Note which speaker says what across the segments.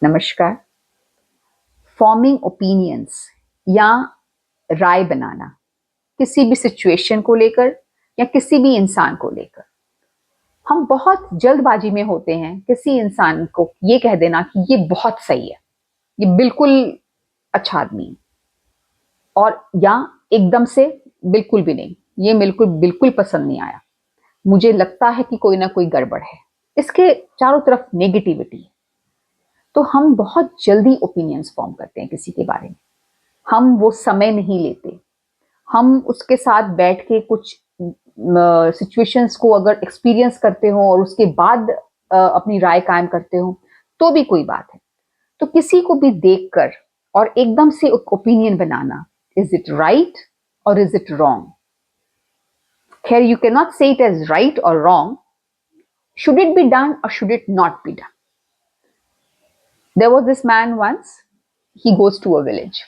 Speaker 1: नमस्कार। Forming opinions या राय बनाना किसी भी सिचुएशन को लेकर या किसी भी इंसान को लेकर, हम बहुत जल्दबाजी में होते हैं किसी इंसान को ये कह देना कि ये बहुत सही है, ये बिल्कुल अच्छा आदमी है, और या एकदम से बिल्कुल भी नहीं, ये बिल्कुल बिल्कुल पसंद नहीं आया, मुझे लगता है कि कोई ना कोई गड़बड़ है। इसके चारों तरफ नेगेटिविटी है, तो हम बहुत जल्दी ओपिनियंस फॉर्म करते हैं किसी के बारे में। हम वो समय नहीं लेते, हम उसके साथ बैठ के कुछ सिचुएशंस को अगर एक्सपीरियंस करते हो और उसके बाद अपनी राय कायम करते हो तो भी कोई बात है। तो किसी को भी देखकर और एकदम से ओपिनियन बनाना, इज इट राइट और इज इट रॉन्ग? खैर, you can not say it as right और wrong. Should it be done और should it not be done? There was this man once, he goes to a village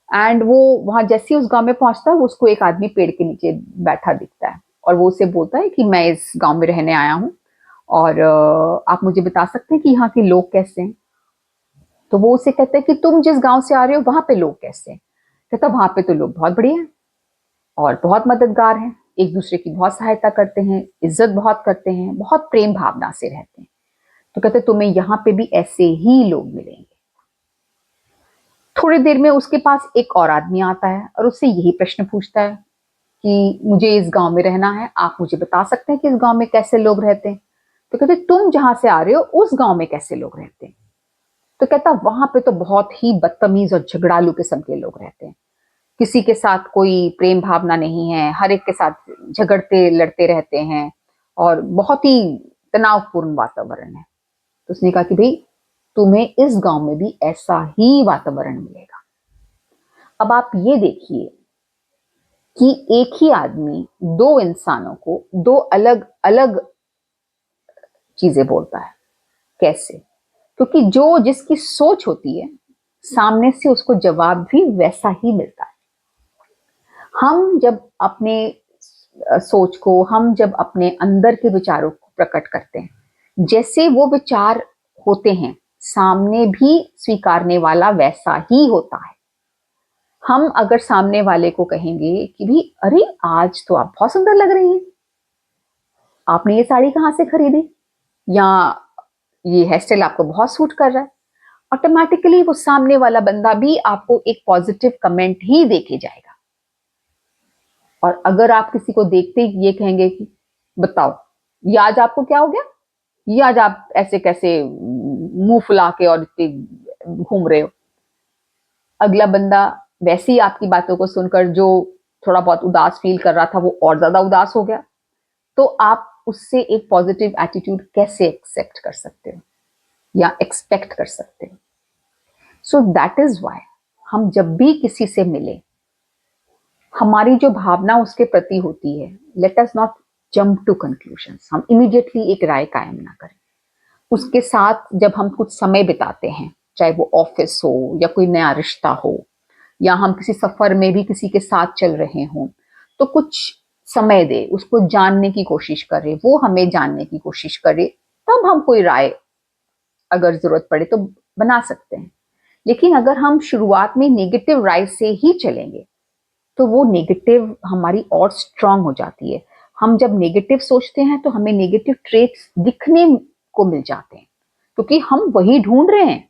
Speaker 1: and वो वहां जैसे ही उस गांव में पहुंचता है, वो उसको एक आदमी पेड़ के नीचे बैठा दिखता है और वो उसे बोलता है कि मैं इस गांव में रहने आया हूँ और आप मुझे बता सकते हैं कि यहाँ के लोग कैसे हैं? तो वो उसे कहता है कि तुम जिस गांव से आ रहे हो वहां पे लोग कैसे हैं? कहता वहां पे तो लोग बहुत बढ़िया हैं और बहुत मददगार हैं, एक दूसरे की बहुत सहायता करते हैं, इज्जत बहुत करते हैं, बहुत प्रेम भावना से रहते हैं। तो कहते तुम्हें यहाँ पे भी ऐसे ही लोग मिलेंगे। थोड़ी देर में उसके पास एक और आदमी आता है और उससे यही प्रश्न पूछता है कि मुझे इस गांव में रहना है, आप मुझे बता सकते हैं कि इस गांव में कैसे लोग रहते हैं? तो कहते तुम जहां से आ रहे हो उस गांव में कैसे लोग रहते हैं? तो कहता वहां पे तो बहुत ही बदतमीज और झगड़ालू किस्म के लोग रहते हैं, किसी के साथ कोई प्रेम भावना नहीं है, हर एक के साथ झगड़ते लड़ते रहते हैं और बहुत ही तनावपूर्ण वातावरण है। तो उसने कहा कि भाई तुम्हें इस गांव में भी ऐसा ही वातावरण मिलेगा। अब आप ये देखिए कि एक ही आदमी दो इंसानों को दो अलग अलग चीजें बोलता है। कैसे? क्योंकि जो जिसकी सोच होती है, सामने से उसको जवाब भी वैसा ही मिलता है। हम जब अपने सोच को, हम जब अपने अंदर के विचारों को प्रकट करते हैं, जैसे वो विचार होते हैं, सामने भी स्वीकारने वाला वैसा ही होता है। हम अगर सामने वाले को कहेंगे कि भी अरे आज तो आप बहुत सुंदर लग रही हैं, आपने ये साड़ी कहाँ से खरीदी, या ये हेयर स्टाइल आपको बहुत सूट कर रहा है, ऑटोमेटिकली वो सामने वाला बंदा भी आपको एक पॉजिटिव कमेंट ही देके जाएगा। और अगर आप किसी को देखते ही ये कहेंगे कि बताओ ये आज आपको क्या हो गया, ये आज आप ऐसे कैसे मुंह फुला के और इतने घूम रहे हो, अगला बंदा वैसे ही आपकी बातों को सुनकर जो थोड़ा बहुत उदास फील कर रहा था वो और ज्यादा उदास हो गया। तो आप उससे एक पॉजिटिव एटीट्यूड कैसे एक्सेप्ट कर सकते हो या एक्सपेक्ट कर सकते हो? सो दैट इज वाई हम जब भी किसी से मिले, हमारी जो भावना उसके प्रति होती है, let us not jump to conclusions. हम इमीडिएटली एक राय कायम ना करें। उसके साथ जब हम कुछ समय बिताते हैं, चाहे वो ऑफिस हो या कोई नया रिश्ता हो या हम किसी सफर में भी किसी के साथ चल रहे हों, तो कुछ समय दे, उसको जानने की कोशिश करे, वो हमें जानने की कोशिश करे, तब हम कोई राय अगर जरूरत पड़े तो बना सकते हैं। लेकिन अगर हम शुरुआत में नेगेटिव राय से ही चलेंगे तो वो नेगेटिव हमारी और स्ट्रांग हो जाती है। हम जब नेगेटिव सोचते हैं तो हमें नेगेटिव ट्रेट्स दिखने को मिल जाते हैं, क्योंकि हम वही ढूंढ रहे हैं।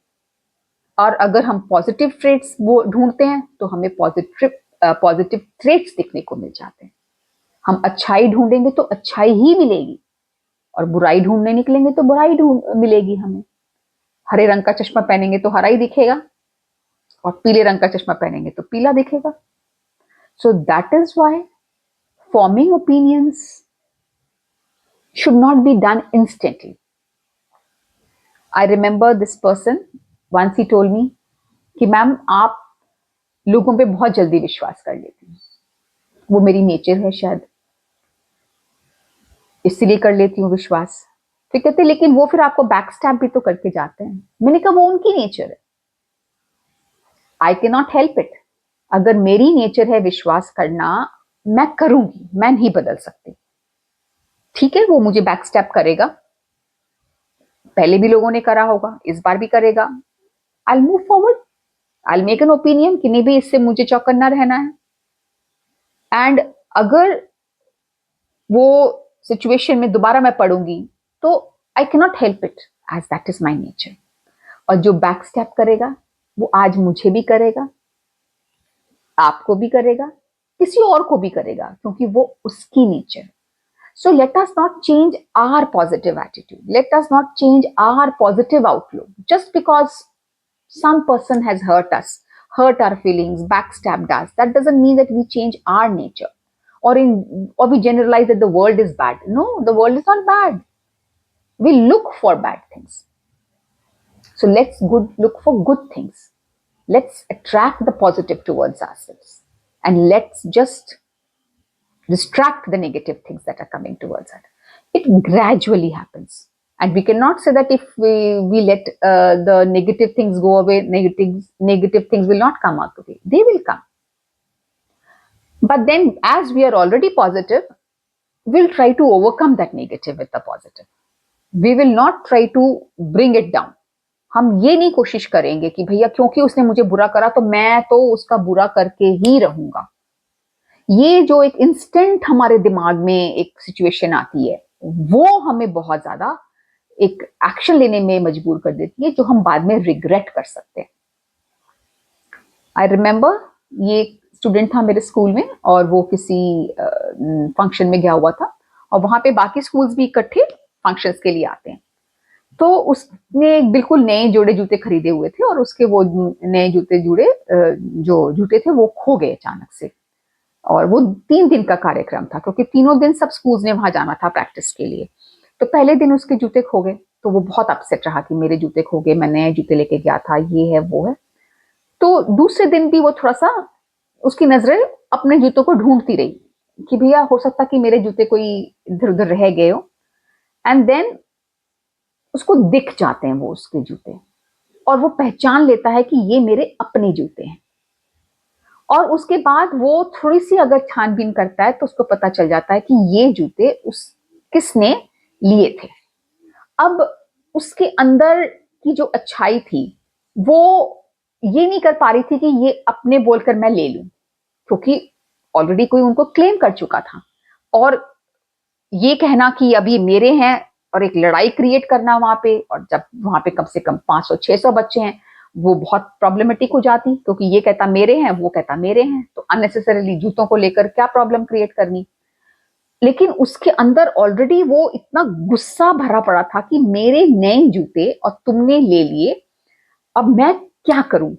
Speaker 1: और अगर हम पॉजिटिव ट्रेट्स वो ढूंढते हैं तो हमें पॉजिटिव ट्रेट्स दिखने को मिल जाते हैं। हम अच्छाई ढूंढेंगे तो अच्छाई ही मिलेगी और बुराई ढूंढने निकलेंगे तो बुराई ढूंढ मिलेगी हमें। हरे रंग का चश्मा पहनेंगे तो हरा ही दिखेगा और पीले रंग का चश्मा पहनेंगे तो पीला दिखेगा। So that is why forming opinions should not be done instantly. I remember this person once he told me कि मैम आप लोगों पे बहुत जल्दी विश्वास कर लेती हूँ, वो मेरी नेचर है शायद, इसीलिए कर लेती हूँ विश्वास। फिर कहते लेकिन वो फिर आपको बैक स्टैप भी तो करके जाते हैं। मैंने कहा वो उनकी नेचर है, आई कैन नॉट हेल्प इट। अगर मेरी नेचर है विश्वास करना, मैं करूंगी, मैं नहीं बदल सकती। ठीक है, वो मुझे बैक स्टैप करेगा, पहले भी लोगों ने करा होगा, इस बार भी करेगा। I move forward, I make an opinion कि नहीं भाई इससे मुझे चौकन्ना रहना है। एंड अगर वो सिचुएशन में दोबारा मैं पढ़ूंगी तो I can not help it, as that is my nature. और जो बैक स्टेप करेगा वो आज मुझे भी करेगा, आपको भी करेगा, किसी और को भी करेगा, क्योंकि वो उसकी nature. So let us not change our positive attitude. Let us not change our positive outlook just because some person has hurt us, hurt our feelings, backstabbed us. That doesn't mean that we change our nature or we generalize that the world is bad. No, the world is not bad. We look for bad things. So let's look for good things. Let's attract the positive towards ourselves, and let's just distract the negative things that are coming towards us. It gradually happens. And we cannot say that if we let the negative things go away, negative things will not come out away. They will come. But then, as we are already positive, we'll try to overcome that negative with the positive. We will not try to bring it down. हम ये नहीं कोशिश करेंगे कि भैया क्योंकि उसने मुझे बुरा करा तो मैं तो उसका बुरा करके ही रहूंगा। ये जो एक इंस्टेंट हमारे दिमाग में एक सिचुएशन आती है, वो हमें बहुत ज्यादा एक एक्शन लेने में मजबूर कर देती है, जो हम बाद में रिग्रेट कर सकते हैं। आई रिमेम्बर, ये स्टूडेंट था मेरे स्कूल में और वो किसी फंक्शन में गया हुआ था, और वहां पे बाकी स्कूल्स भी इकट्ठे फंक्शंस के लिए आते हैं। तो उसने बिल्कुल नए जोड़े जूते खरीदे हुए थे, और उसके वो नए जो जूते थे वो खो गए अचानक से। और वो 3 दिन का कार्यक्रम था, क्योंकि तीनों दिन सब स्कूल्स ने वहां जाना था प्रैक्टिस के लिए। तो पहले दिन उसके जूते खो गए, तो वो बहुत अपसेट रहा कि मेरे जूते खो गए, मैं नए जूते लेके गया था, ये है वो है। तो दूसरे दिन भी वो थोड़ा सा, उसकी नजरें अपने जूतों को ढूंढती रही कि भैया हो सकता कि मेरे जूते कोई इधर उधर रह गए हो। एंड देन उसको दिख जाते हैं वो उसके जूते, और वो पहचान लेता है कि ये मेरे अपने जूते हैं। और उसके बाद वो थोड़ी सी अगर छानबीन करता है तो उसको पता चल जाता है कि ये जूते किसने लिए थे। अब उसके अंदर की जो अच्छाई थी वो ये नहीं कर पा रही थी कि ये अपने बोलकर मैं ले लूं, क्योंकि ऑलरेडी कोई उनको क्लेम कर चुका था। और ये कहना कि अब ये मेरे हैं और एक लड़ाई क्रिएट करना वहां पे, और जब वहां पे कम से कम 500-600 बच्चे हैं, वो बहुत प्रॉब्लमेटिक हो जाती, क्योंकि ये कहता मेरे हैं, वो कहता मेरे हैं, तो अननेसेसरीली जूतों को लेकर क्या प्रॉब्लम क्रिएट करनी। लेकिन उसके अंदर ऑलरेडी वो इतना गुस्सा भरा पड़ा था कि मेरे नए जूते और तुमने ले लिए, अब मैं क्या करूं।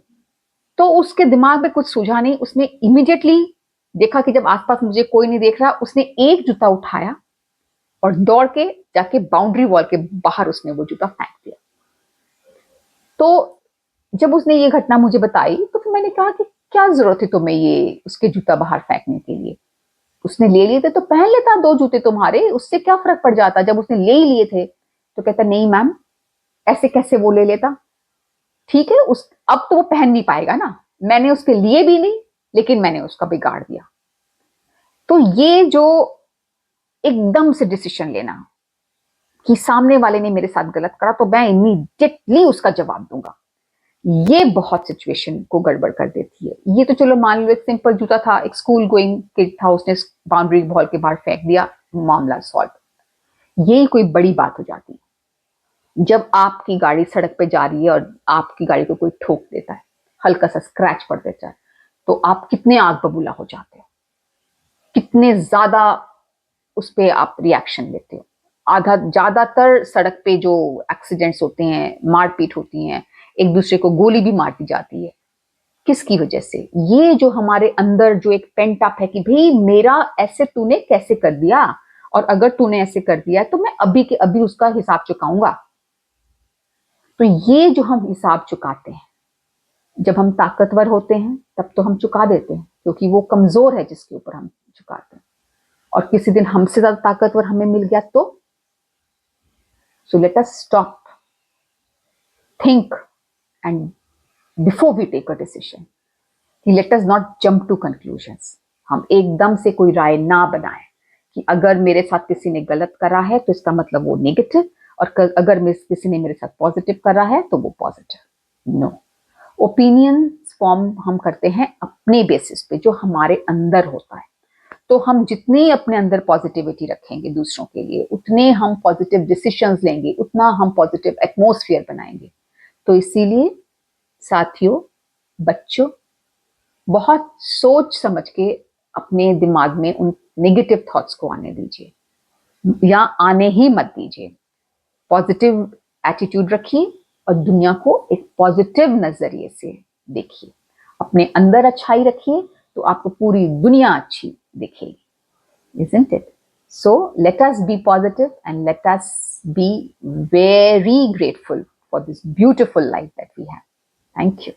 Speaker 1: तो उसके दिमाग में कुछ सूझा नहीं, उसने इमीडिएटली देखा कि जब आसपास मुझे कोई नहीं देख रहा, उसने एक जूता उठाया और दौड़ के जाके बाउंड्री वॉल के बाहर उसने वो जूता फेंक दिया। तो जब उसने ये घटना मुझे बताई तो फिर मैंने कहा कि क्या जरूरत है तुम्हें ये उसके जूता बाहर फेंकने के लिए, उसने ले लिए थे तो पहन लेता 2 जूते तुम्हारे, उससे क्या फर्क पड़ जाता जब उसने ले ही लिए थे। तो कहता नहीं मैम, ऐसे कैसे वो ले लेता, ठीक है अब तो वो पहन नहीं पाएगा ना, मैंने उसके लिए भी नहीं, लेकिन मैंने उसका बिगाड़ दिया। तो ये जो एकदम से डिसीजन लेना कि सामने वाले ने मेरे साथ गलत करा तो मैं इमीडिएटली उसका जवाब दूंगा, ये बहुत सिचुएशन को गड़बड़ कर देती है। ये तो चलो मान लो एक सिंपल जूता था, एक स्कूल गोइंग किड था, उसने बाउंड्री वॉल के बाहर फेंक दिया, मामला सॉल्व। यही कोई बड़ी बात हो जाती है जब आपकी गाड़ी सड़क पे जा रही है और आपकी गाड़ी को कोई ठोक देता है, हल्का सा स्क्रैच पड़ देता है, तो आप कितने आग बबूला हो जाते हो, कितने ज्यादा उस पर आप रिएक्शन लेते हो। ज्यादातर सड़क पे जो एक्सीडेंट्स होते हैं, मारपीट होती हैं, एक दूसरे को गोली भी मार दी जाती है, किसकी वजह से, ये जो हमारे अंदर जो एक पेंट अप है कि भाई मेरा ऐसे तूने कैसे कर दिया, और अगर तूने ऐसे कर दिया तो मैं अभी के अभी उसका हिसाब चुकाऊंगा। तो ये जो हम हिसाब चुकाते हैं, जब हम ताकतवर होते हैं तब तो हम चुका देते हैं, क्योंकि वो कमजोर है जिसके ऊपर हम चुकाते हैं, और किसी दिन हमसे ज्यादा ताकतवर हमें मिल गया तो। So let us stop, think, and before we take a decision, let us not jump to conclusions. हम एकदम से कोई राय ना बनाएं कि अगर मेरे साथ किसी ने गलत करा है तो इसका मतलब वो नेगेटिव, और अगर किसी ने मेरे साथ पॉजिटिव कर रहा है तो वो पॉजिटिव। नो, ओपिनियंस फॉर्म हम करते हैं अपने बेसिस पे, जो हमारे अंदर होता है। तो हम जितने अपने अंदर पॉजिटिविटी रखेंगे दूसरों के लिए, उतने हम पॉजिटिव डिसीजंस लेंगे, उतना हम पॉजिटिव एटमॉस्फेयर बनाएंगे। तो इसीलिए साथियों, बच्चों, बहुत सोच समझ के अपने दिमाग में उन नेगेटिव थॉट्स को आने दीजिए या आने ही मत दीजिए। पॉजिटिव एटीट्यूड रखिए और दुनिया को एक पॉजिटिव नजरिए से देखिए। अपने अंदर अच्छाई रखिए तो आपको पूरी दुनिया अच्छी दिखेगी, isn't it? So let us be positive and let us be very grateful for this beautiful life that we have. Thank you.